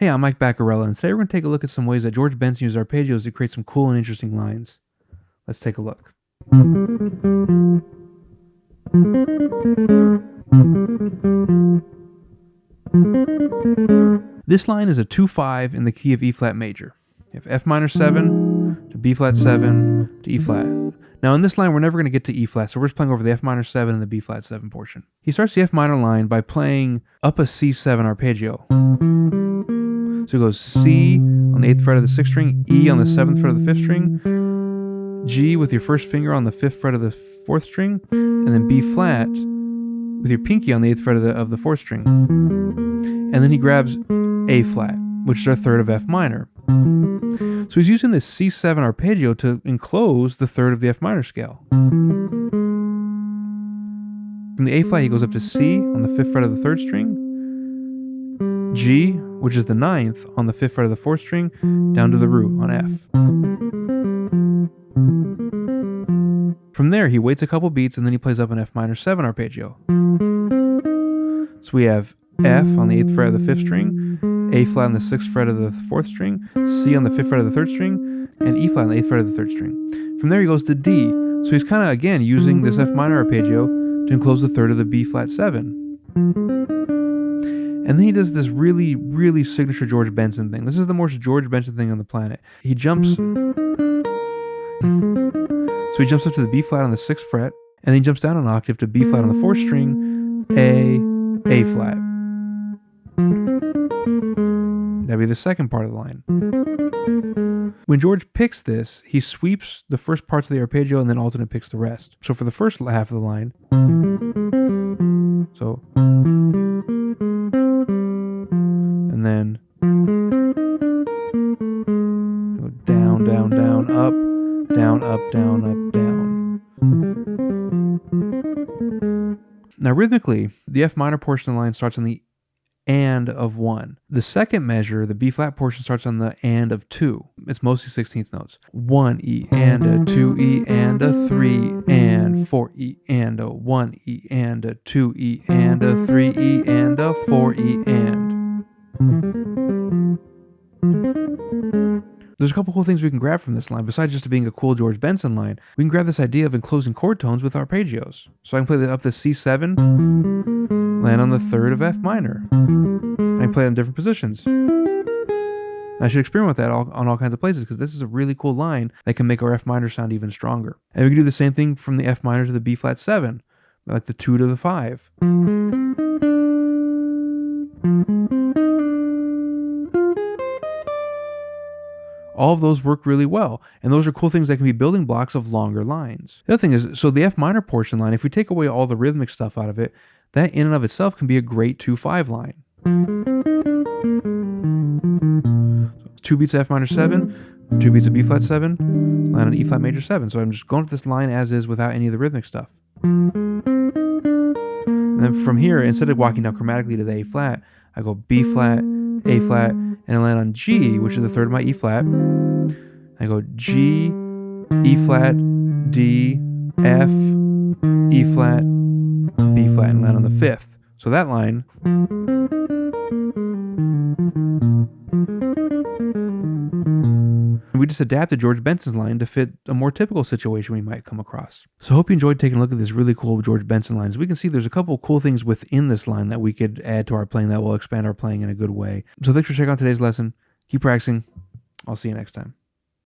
Hey, I'm Mike Baccarella, and today we're going to take a look at some ways that George Benson used arpeggios to create some cool and interesting lines. Let's take a look. This line is a 2-5 in the key of E flat major. You have F minor 7 to B flat 7 to E flat. Now in this line we're never going to get to E flat, so we're just playing over the F minor 7 and the B flat 7 portion. He starts the F minor line by playing up a C7 arpeggio. So it goes C on the 8th fret of the 6th string, E on the 7th fret of the 5th string, G with your first finger on the 5th fret of the 4th string, and then B flat with your pinky on the 8th fret of the 4th string. And then he grabs A flat, which is our third of F minor. So he's using this C7 arpeggio to enclose the third of the F minor scale. From the A flat he goes up to C on the 5th fret of the 3rd string, G, which is the 9th, on the 5th fret of the 4th string, down to the root on F. From there, he waits a couple beats and then he plays up an F minor 7 arpeggio. So we have F on the 8th fret of the 5th string, A flat on the 6th fret of the 4th string, C on the 5th fret of the 3rd string, and E flat on the 8th fret of the 3rd string. From there, he goes to D. So he's kind of, again, using this F minor arpeggio to enclose the third of the B flat 7. And then he does this really, really signature George Benson thing. This is the most George Benson thing on the planet. He jumps... So he jumps up to the B flat on the 6th fret, and then he jumps down an octave to B flat on the 4th string, A flat. That'd be the second part of the line. When George picks this, he sweeps the first parts of the arpeggio and then alternate picks the rest. So for the first half of the line, so... and then go down, down, down, up, down, up, down, up, down. Now rhythmically, the F minor portion of the line starts on the and of 1. The second measure, the B flat portion, starts on the and of 2. It's mostly 16th notes. 1 E and a 2 E and a 3 and 4 E and a 1 E and a 2 E and a 3 E and a 4 E and. There's a couple cool things we can grab from this line. Besides just being a cool George Benson line, we can grab this idea of enclosing chord tones with arpeggios. So I can play up the C7, land on the third of F minor. I can play it in different positions. And I should experiment with that on all kinds of places, because this is a really cool line that can make our F minor sound even stronger. And we can do the same thing from the F minor to the B flat 7, like the 2 to the 5. All of those work really well, and those are cool things that can be building blocks of longer lines. The other thing is, so the F minor portion line, if we take away all the rhythmic stuff out of it, that in and of itself can be a great 2-5 line. So 2 beats of F minor 7, 2 beats of B flat 7, land on E flat major 7. So I'm just going with this line as is without any of the rhythmic stuff. And then from here, instead of walking down chromatically to the A flat, I go B flat, A flat, and I land on G, which is the third of my E flat. I go G, E flat, D, F, E flat, B flat, and land on the 5th. So that line we just adapted George Benson's line to fit a more typical situation we might come across. So I hope you enjoyed taking a look at this really cool George Benson line. As we can see, there's a couple cool things within this line that we could add to our playing that will expand our playing in a good way. So thanks for checking out today's lesson. Keep practicing. I'll see you next time.